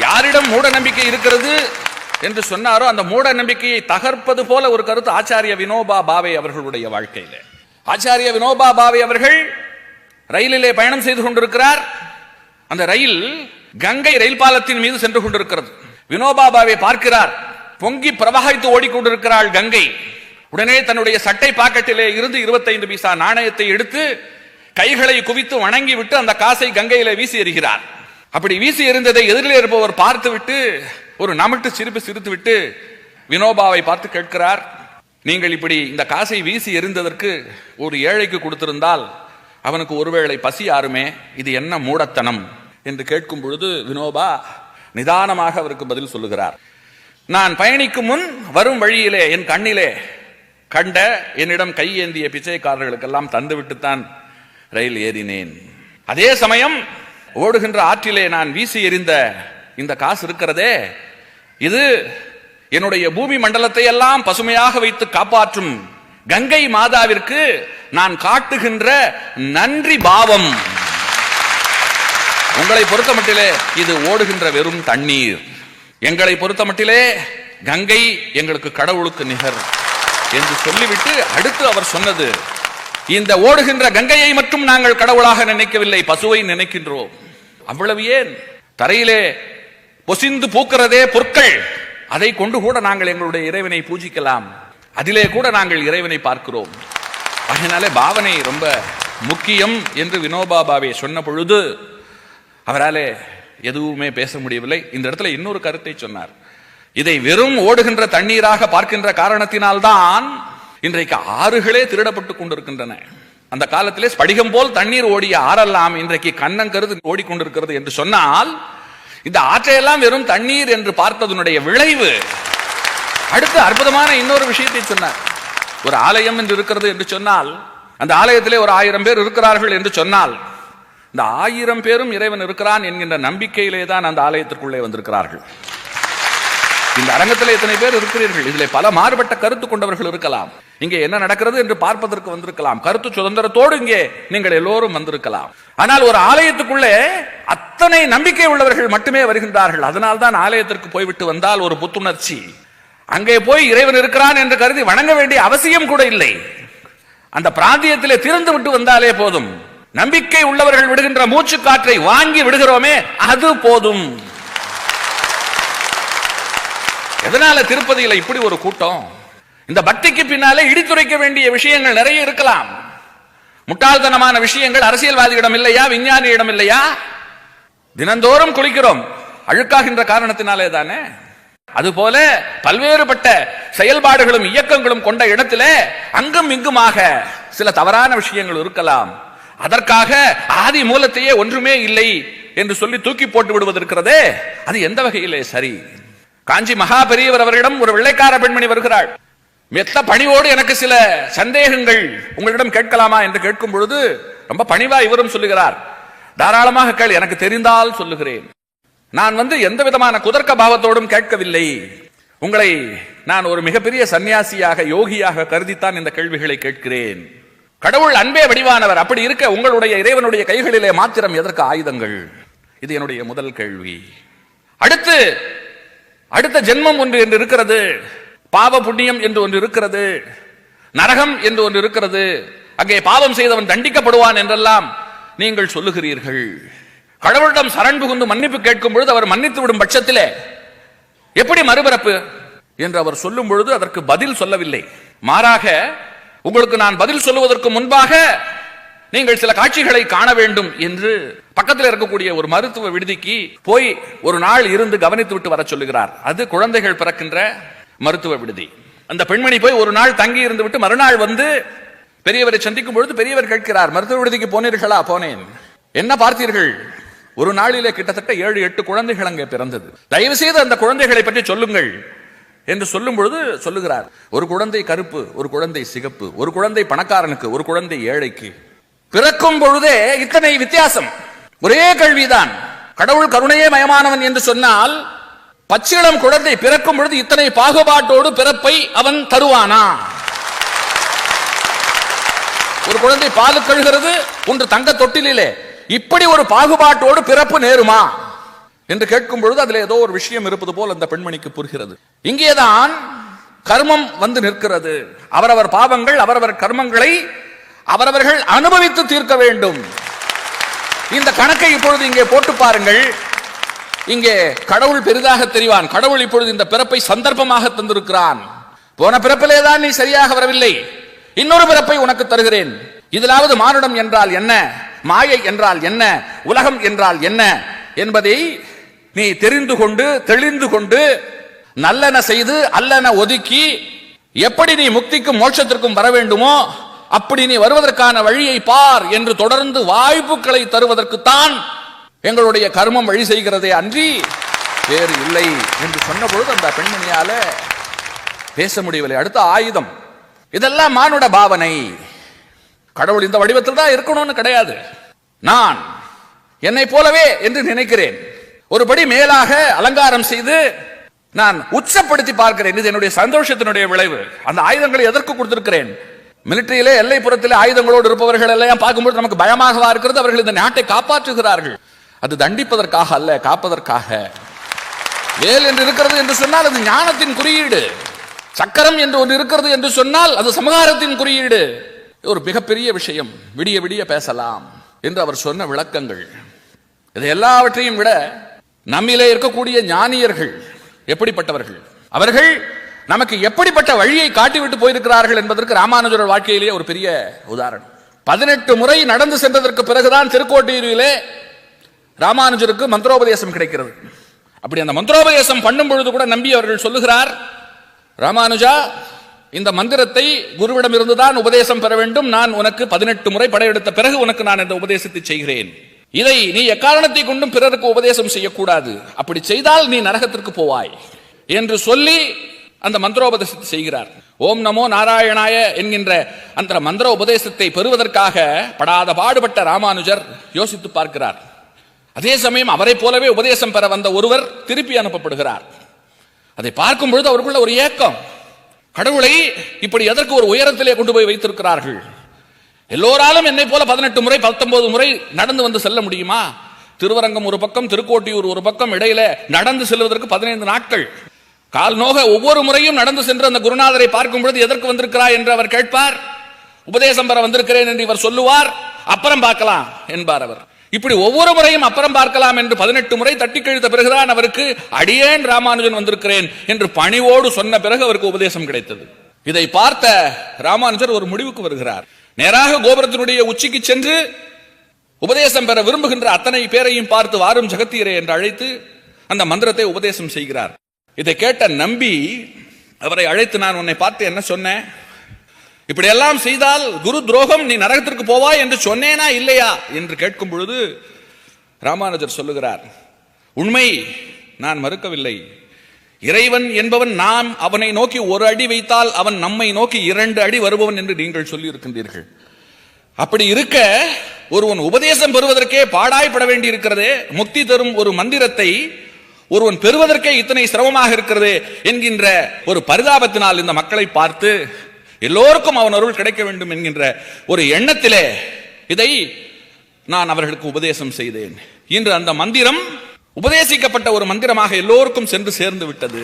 யாரிடம் மூட நம்பிக்கை இருக்கிறது என்று சொன்னாரோ அந்த மூட நம்பிக்கையை தகர்ப்பது போல ஒரு கருத்து ஆச்சாரிய வினோபா பாவே அவர்களுடைய வாழ்க்கையில. ஆச்சாரிய வினோபா பாவே அவர்கள் ரயிலிலே பயணம் செய்து கொண்டிருக்கிறார். அந்த ரயில் கங்கை ரயில் பாலத்தின் மீது சென்று கொண்டிருக்கிறது. வினோபா பாவே பார்க்கிறார், பொங்கி பிரவாகித்து ஓடிக்கொண்டிருக்கிறாள் கங்கை. உடனே தன்னுடைய சட்டை பாக்கெட்டிலே இருந்து 25 பைசா நாணயத்தை எடுத்து கைகளை குவித்து வணங்கி விட்டு அந்த காசை கங்கையில வீசி எறிகிறார். அப்படி வீசி எறிந்ததை எதிரில் இருப்பவர் பார்த்து விட்டு ஒரு நமட்டு சிரிப்பு சிரித்து விட்டு வினோபாவை பார்த்து கேட்கிறார், நீங்கள் இப்படி இந்த காசை வீசி எறிந்ததற்கு ஒரு ஏழைக்கு கொடுத்திருந்தால் அவனுக்கு ஒருவேளை பசி ஆறுமே, இது என்ன மூடத்தனம் என்று கேட்கும் பொழுது வினோபா நிதானமாக அவருக்கு பதில் சொல்லுகிறார், நான் பயணிக்கும் முன் வரும் வழியிலே என் கண்ணிலே கண்ட என்னிடம் கையேந்திய பிச்சைக்காரர்களுக்கெல்லாம் தந்துவிட்டுத்தான் ரயில் ஏறினேன். அதே சமயம் ஓடுகின்ற ஆற்றிலே நான் வீசி எறிந்த இந்த காசு இருக்கிறதே, இது என்னுடைய பூமி மண்டலத்தை எல்லாம் பசுமையாக வைத்து காப்பாற்றும் கங்கை மாதாவிற்கு நான் காட்டுகின்ற நன்றி பாவம். உங்களை பொறுத்த மட்டிலே இது ஓடுகின்ற வெறும் தண்ணீர், எங்களை பொறுத்த மட்டிலே கங்கை எங்களுக்கு கடவுளுக்கு நிகர் என்று சொல்லிவிட்டு அடுத்து அவர் சொன்னது, இந்த ஓடுகின்ற கங்கையை மட்டும் நாங்கள் கடவுளாக நினைக்கவில்லை, பசுவை நினைக்கின்றோம். அவ்வளவு ஏன், தரையிலே பொசிந்து பூக்கிறதே பொற்கள், அதை கொண்டு கூட நாங்கள் எங்களுடைய இறைவனை பூஜிக்கலாம், அதிலே கூட நாங்கள் இறைவனை பார்க்கிறோம். அதனாலே பாவனை ரொம்ப முக்கியம் என்று வினோபா பாவே சொன்ன பொழுது அவராலே எதுவுமே பேச முடியவில்லை. இந்த இடத்துல இன்னொரு கருத்தை சொன்னார், இதை வெறும் ஓடுகின்ற தண்ணீராக பார்க்கின்ற காரணத்தினால்தான் இன்றைக்கு ஆறுகளே திருடப்பட்டுக் கொண்டிருக்கின்றன. அந்த காலத்திலே ஸ்படிகம் போல் தண்ணீர் ஓடிய ஆறெல்லாம் இன்றைக்கு கண்ணங்கருது ஓடிக்கொண்டிருக்கிறது என்று சொன்னால் இந்த ஆற்றையெல்லாம் வெறும் தண்ணீர் என்று பார்த்ததனுடைய விளைவு. அடுத்து அற்புதமான இன்னொரு விஷயத்தை சொன்னார், ஒரு ஆலயம் என்று இருக்கிறது என்று சொன்னால் அந்த ஆலயத்திலே ஒரு 1000 பேர் இருக்கிறார்கள் என்று சொன்னால் இந்த 1000 பேரும் இறைவன் இருக்கிறான் என்கின்ற நம்பிக்கையிலே தான் அந்த ஆலயத்திற்குள்ளே வந்திருக்கிறார்கள். இந்த அரங்கத்தில் எத்தனை பேர் இருக்கிறீர்கள், இதில் பல மாறுபட்ட கருத்து கொண்டவர்கள் இருக்கலாம், இங்கே என்ன நடக்கிறது என்று பார்ப்பதற்கு வந்திருக்கலாம், கருத்து சுதந்திரத்தோடு இங்கே நீங்கள் எல்லோரும் வந்திருக்கலாம். ஆனால் ஒரு ஆலயத்துக்குள்ளே அத்தனை நம்பிக்கை உள்ளவர்கள் மட்டுமே வருகின்றார்கள். அதனால் தான் ஆலயத்திற்கு போய்விட்டு வந்தால் ஒரு புத்துணர்ச்சி, அங்கே போய் இறைவன் இருக்கிறான் என்று கருதி வணங்க வேண்டிய அவசியம் கூட இல்லை. அந்த பிராந்தியத்திலே திறந்து விட்டு வந்தாலே போதும், நம்பிக்கை உள்ளவர்கள் விடுகின்ற மூச்சு காற்றை வாங்கி விடுகிறோமே அது போதும். எதனால திருப்பதியில இப்படி ஒரு கூட்டம்? இந்த பக்திக்கு பின்னாலே இடித்துரைக்க வேண்டிய விஷயங்கள் நிறைய இருக்கலாம். முட்டாள்தனமான விஷயங்கள் அரசியல்வாதியிடம் இல்லையா, விஞ்ஞானியிடம் இல்லையா? தினந்தோறும் குளிக்கிறோம், அழுக்காகின்ற காரணத்தினாலே தானே. அதுபோல பல்வேறுபட்ட செயல்பாடுகளும் இயக்கங்களும் கொண்ட இடத்திலே அங்கும் இங்குமாக சில தவறான விஷயங்கள் இருக்கலாம். அதற்காக ஆதி மூலத்தையே ஒன்றுமே இல்லை என்று சொல்லி தூக்கி போட்டு விடுவதற்கிறதே, அது எந்த வகையிலே சரி? காஞ்சி மகா பெரியவர் அவரிடம் ஒரு வெள்ளைக்கார பெண்மணி வருகிறாள். மெத்த பணிவோடு எனக்கு சில சந்தேகங்கள் உங்களிடம் கேட்கலாமா என்று கேட்கும் பொழுது ரொம்ப பணிவா இவரும் சொல்லுகிறார், தாராளமாக கேள், எனக்கு தெரிந்தால் சொல்லுகிறேன். நான் எந்த விதமான குதர்க்க பாவத்தோடும் கேட்கவில்லை, உங்களை நான் ஒரு மிகப்பெரிய சன்னியாசியாக யோகியாக கருதித்தான் இந்த கேள்விகளை கேட்கிறேன். கடவுள் அன்பே வடிவானவர், அப்படி இருக்க உங்களுடைய இறைவனுடைய கைகளிலே மாத்திரம் எதற்கு ஆயுதங்கள்? இது என்னுடைய முதல் கேள்வி. அடுத்த ஜென்மம் ஒன்று என்று இருக்கிறது, பாவ புண்ணியம் என்று ஒன்று இருக்கிறது, நரகம் என்று ஒன்று இருக்கிறது, அங்கே பாவம் செய்தவன் தண்டிக்கப்படுவான் என்றெல்லாம் நீங்கள் சொல்லுகிறீர்கள். கடவுளிடம் சரண் புகுந்து மன்னிப்பு கேட்கும் பொழுது அவர் மன்னித்து விடும் பட்சத்திலே எப்படி மறுபிறப்பு என்று அவர் சொல்லும் பொழுது அதற்கு பதில் சொல்லவில்லை. மாறாக உங்களுக்கு நான் பதில் சொல்லுவதற்கு முன்பாக நீங்கள் சில காட்சிகளை காண வேண்டும் என்று பக்கத்தில் இருக்கக்கூடிய ஒரு மருத்துவ விடுதிக்கு போய் ஒரு நாள் இருந்து கவனித்து விட்டு வர சொல்லுகிறார். அது குழந்தைகள் பிறக்கின்ற மருத்துவ விடுதி. அந்த பெண்மணி போய் ஒரு நாள் தங்கி இருந்து விட்டு மறுநாள் பெரியவரை சந்திக்கும் பொழுது பெரியவர் கேட்கிறார், மருத்துவ விடுதிக்கு போனீர்களா? போனேன். என்ன பார்த்தீர்கள்? ஒரு நாளிலே கிட்டத்தட்ட 7-8 குழந்தைகள் அங்கே பிறந்தது. தயவு செய்து அந்த குழந்தைகளை பற்றி சொல்லுங்கள் என்று சொல்லும் பொழுது சொல்லுகிறார், ஒரு குழந்தை கருப்பு, ஒரு குழந்தை சிகப்பு, ஒரு குழந்தை பணக்காரனுக்கு, ஒரு குழந்தை ஏழைக்கு. பிறக்கும் பொழுதே இத்தனை வித்தியாசம். ஒரே கேள்விதான், கடவுள் கருணையே மயமானவன் என்று சொன்னால் பச்சிளம் குழந்தை பிறக்கும் பொழுது இத்தனை பாகுபாட்டோடு பிறப்பை அவன் தருவானா? ஒரு குழந்தை பாலு கழுகிறது, ஒன்று தங்க தொட்டிலே, இப்படி ஒரு பாகுபாட்டோடு பிறப்பு நேருமா என்று கேட்கும் பொழுது அதில் ஏதோ ஒரு விஷயம் இருப்பது போல் அந்த பெண்மணிக்கு புரிகிறது. இங்கேதான் கர்மம் வந்து நிற்கிறது. அவரவர் பாவங்கள் அவரவர் கர்மங்களை அவரவர்கள் அனுபவித்து தீர்க்க வேண்டும். இந்த கணக்கை இப்பொழுது இங்கே போட்டு பாருங்கள். இங்கே கடவுள் பெரிதாக தெரிவான். கடவுள் இப்பொழுது இந்த பிறப்பை சந்தர்ப்பமாக தந்திருக்கிறான். போன பிறப்பிலேதான் நீ சரியாக வரவில்லை, இன்னொரு பிறப்பை உனக்கு தருகிறேன். இதிலாவது மானுடம் என்றால் என்ன, மாயை என்றால் என்ன, உலகம் என்றால் என்ன என்பதை நீ தெரிந்து கொண்டு தெளிந்து கொண்டு நல்லன செய்து அல்லன ஒதுக்கி எப்படி நீ முக்திக்கும் மோட்சத்திற்கும் வர வேண்டுமோ அப்படி நீ வருவதற்கான வழியை பார் என்று தொடர்ந்து வாய்ப்புகளை தருவதற்குத்தான் எங்களுடைய கர்மம் வழி செய்கிறதே அன்றி வேறு இல்லை என்று சொன்ன பொழுது அந்த பெண்மணியால பேச முடியவில்லை. அடுத்த ஆயுதம், இதெல்லாம் மானுட பாவனை. கடவுள் இந்த வடிவத்தில் தான் இருக்கணும்னு கிடையாது. நான் என்னை போலவே என்று நினைக்கிறேன். ஒருபடி மேலாக அலங்காரம் செய்து நான் உச்சப்படுத்தி பார்க்கிறேன். இது என்னுடைய சந்தோஷத்தினுடைய விளைவு. அந்த ஆயுதங்களை எதற்கு கொடுத்திருக்கிறேன்? மிலிட்டரியிலே எல்லைப்புறத்திலே ஆயுதங்களோடு இருப்பவர்கள் எல்லாம் பார்க்கும்போது நமக்கு பயமாகவா இருக்கிறது. அவர்கள் இந்த நாட்டை காப்பாற்றுகிறார்கள். அது தண்டிப்பதற்காக அல்ல, காப்பதற்காக. வேல் என்று இருக்கிறது என்று சொன்னால் அது ஞானத்தின் குறியீடு. சக்கரம் என்று ஒன்று இருக்கிறது என்று சொன்னால் அது சமகாரத்தின் குறியீடு. ஒரு மிகப்பெரிய விஷயம். விடிய விடிய பேசலாம் என்று அவர் சொன்ன விளக்கங்கள், இது எல்லாவற்றையும் விட நம்மிலே இருக்கக்கூடிய ஞானியர்கள் எப்படிப்பட்டவர்கள், அவர்கள் நமக்கு எப்படிப்பட்ட வழியை காட்டிவிட்டு போயிருக்கிறார்கள் என்பதற்கு ராமானுஜர் வாழ்க்கையிலேயே ஒரு பெரிய உதாரணம். 18 முறை நடந்து சென்றதற்கு பிறகுதான் திருக்கோட்டியூரிலே ராமானுஜருக்கு மந்திரோபதேசம் கிடைக்கிறது. அப்படி அந்த மந்திரோபதேசம் பண்ணும் பொழுது கூட நம்பி அவர்கள் சொல்லுகிறார், ராமானுஜா, இந்த மந்திரத்தை குருவிடம் இருந்துதான் உபதேசம் பெற வேண்டும். நான் உனக்கு 18 முறை படையெடுத்த பிறகு உனக்கு நான் இந்த உபதேசத்தை செய்கிறேன். இதை நீ எக்காரணத்தை கொண்டும் பிறருக்கு உபதேசம் செய்யக்கூடாது. அப்படி செய்தால் நீ நரகத்திற்கு போவாய் என்று சொல்லி அந்த மந்திரோபதேசத்தை செய்கிறார். ஓம் நமோ நாராயணாய என்கின்ற அந்த மந்திர உபதேசத்தை பெறுவதற்காக படாத பாடுபட்ட ராமானுஜர் யோசித்து பார்க்கிறார். அதே சமயம் அவரை போலவே உபதேசம் பெற வந்த ஒருவர் திருப்பி அனுப்பப்படுகிறார். அதை பார்க்கும் பொழுது அவருக்குள்ள ஒரு ஏக்கம். கடவுளை இப்படி எதற்கு ஒரு உயரத்திலே கொண்டு போய் வைத்திருக்கிறார்கள்? எல்லோராலும் என்னை போல 18 முறை 19 முறை நடந்து வந்து செல்ல முடியுமா? திருவரங்கம் ஒரு பக்கம், திருக்கோட்டியூர் ஒரு பக்கம், இடையில நடந்து செல்வதற்கு 15 நாட்கள். கால் நோக ஒவ்வொரு முறையும் நடந்து சென்று அந்த குருநாதரை பார்க்கும் பொழுது எதற்கு வந்திருக்கிறாய் என்று அவர் கேட்பார். உபதேசம் பெற வந்திருக்கிறேன் என்று இவர் சொல்லுவார். அப்புறம் பார்க்கலாம் என்பார் அவர். இப்படி ஒவ்வொரு முறையும் அப்புறம் பார்க்கலாம் என்று 18 முறை தட்டி கழித்த பிறகுதான் அவருக்கு அடியேன் ராமானுஜன் வந்திருக்கிறேன் என்று பணிவோடு சொன்ன பிறகு அவருக்கு உபதேசம் கிடைத்தது. இதை பார்த்த ராமானுஜர் ஒரு முடிவுக்கு வருகிறார். நேராக கோபுரத்தினுடைய உச்சிக்கு சென்று உபதேசம் பெற விரும்புகின்ற அத்தனை பேரையும் பார்த்து வாரும் ஜகத்தீரே என்று அழைத்து அந்த மந்திரத்தை உபதேசம் செய்கிறார். இதை கேட்ட நம்பி அவரை அழைத்து, நான் உன்னை பார்த்து என்ன சொன்னேன்? இப்படி எல்லாம் செய்தால் குரு துரோகம், நீ நரகத்திற்கு போவாய் என்று சொன்னேனா இல்லையா என்று கேட்கும் பொழுது ராமானுஜர் சொல்லுகிறார், உண்மை, நான் மறுக்கவில்லை. இறைவன் என்பவன் நாம் அவனை நோக்கி ஒரு அடி வைத்தால் அவன் நம்மை நோக்கி 2 அடி வருபவன் என்று நீங்கள் சொல்லி இருக்கின்றீர்கள். அப்படி இருக்க ஒருவன் உபதேசம் பெறுவதற்கே பாடாய்பட வேண்டி இருக்கிறதே, முக்தி தரும் ஒரு மந்திரத்தை ஒருவன் பெறுவதற்கே இத்தனை சிரமமாக இருக்கிறது என்கின்ற ஒரு பரிதாபத்தினால் இந்த மக்களை பார்த்து எல்லோருக்கும் அவன் அருள் கிடைக்க வேண்டும் என்கின்ற ஒரு எண்ணத்திலே இதை நான் அவர்களுக்கு உபதேசம் செய்தேன். இன்று அந்த மந்திரம் உபதேசிக்கப்பட்ட ஒரு மந்திரமாக எல்லோருக்கும் சென்று சேர்ந்து விட்டது.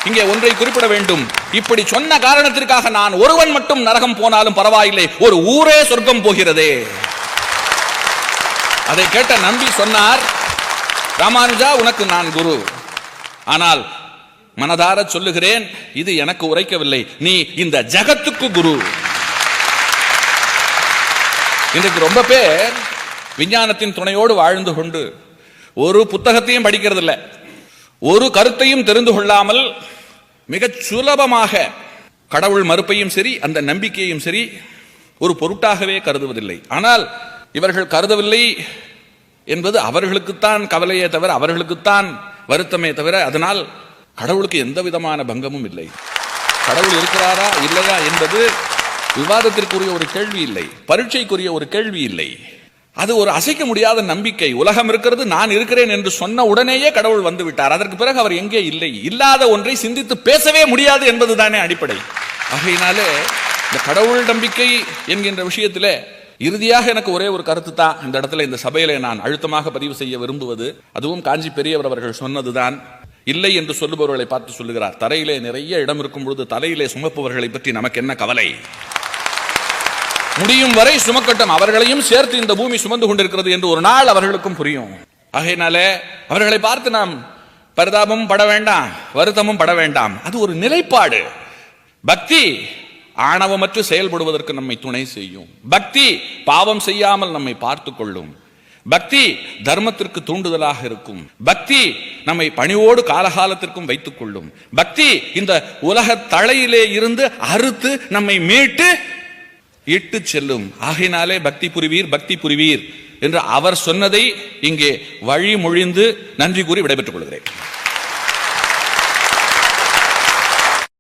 இங்கே ஒன்றை குறிப்பிட வேண்டும். இப்படி சொன்ன காரணத்திற்காக நான் ஒருவன் மட்டும் நரகம் போனாலும் பரவாயில்லை, ஒரு ஊரே சொர்க்கம் போகிறதே. அதை கேட்ட நம்பி சொன்னார், ராமானுஜா, உனக்கு நான் குரு. ஆனால் மனதார சொல்லுகிறேன், இது எனக்கு உரைக்கவில்லை, நீ இந்த ஜகத்துக்கு குரு. இன்றைக்கு ரொம்ப பேர் விஞ்ஞானத்தின் துணையோடு வாழ்ந்து கொண்டு ஒரு புத்தகத்தையும் படிக்கிறது இல்லை, ஒரு கருத்தையும் தெரிந்து கொள்ளாமல் மிகச் சுலபமாக கடவுள் மறுப்பையும் சரி அந்த நம்பிக்கையும் சரி ஒரு பொருட்டாகவே கருதுவதில்லை. ஆனால் இவர்கள் கருதவில்லை என்பது அவர்களுக்குத்தான் கவலையே தவிர, அவர்களுக்குத்தான் வருத்தமே தவிர, அதனால் கடவுளுக்கு எந்த விதமான பங்கமும் இல்லை. கடவுள் இருக்கிறாரா இல்லையா என்பது விவாதத்திற்குரிய ஒரு கேள்வி இல்லை, பரீட்சைக்குரிய ஒரு கேள்வி இல்லை. அது ஒரு அசைக்க முடியாத நம்பிக்கை. உலகம் இருக்கிறது, நான் இருக்கிறேன் என்று சொன்ன உடனேயே கடவுள் வந்து விட்டார். அதற்கு பிறகு அவர் எங்கே இல்லை. இல்லாத ஒன்றை சிந்தித்து பேசவே முடியாது என்பதுதானே அடிப்படை. ஆகையினாலே இந்த கடவுள் நம்பிக்கை என்கின்ற விஷயத்திலே இறுதியாக எனக்கு ஒரே ஒரு கருத்து தான் இந்த இடத்துல இந்த சபையிலே நான் அழுத்தமாக பதிவு செய்ய விரும்புவது, அதுவும் காஞ்சி பெரியவர் அவர்கள் சொன்னதுதான். இல்லை என்று சொல்லுபவர்களை பார்த்து சொல்லுகிறார், தரையிலே நிறைய இடம் இருக்கும் பொழுது தலையிலே சுமப்பவர்களை பற்றி நமக்கு என்ன கவலை, முடியும் வரை சுமக்கட்டும், அவர்களையும் சேர்த்து இந்த பூமி சுமந்து கொண்டிருக்கிறது என்று ஒரு நாள் அவர்களுக்கும் புரியும். ஆகையினாலே அவர்களை பார்த்து நாம் பரிதாபமும் பட வேண்டாம், வருத்தமும் பட வேண்டாம். அது ஒரு நிலைப்பாடு. பக்தி ஆணவமற்று செயல்படுவதற்கு நம்மை துணை செய்யும். பக்தி பாவம் செய்யாமல் நம்மை பார்த்து கொள்ளும். பக்தி தர்மத்திற்கு தூண்டுதலாக இருக்கும். பக்தி நம்மை பணிவோடு காலகாலத்திற்கும் வைத்துக் கொள்ளும். பக்தி இந்த உலக தலையிலே இருந்து அறுத்து நம்மை மீட்டு இட்டு செல்லும். ஆகையினாலே பக்தி புரிவீர், பக்தி புரிவீர் என்று அவர் சொன்னதை இங்கே வழிமொழிந்து நன்றி கூறி விடைபெற்றுக் கொள்கிறேன்.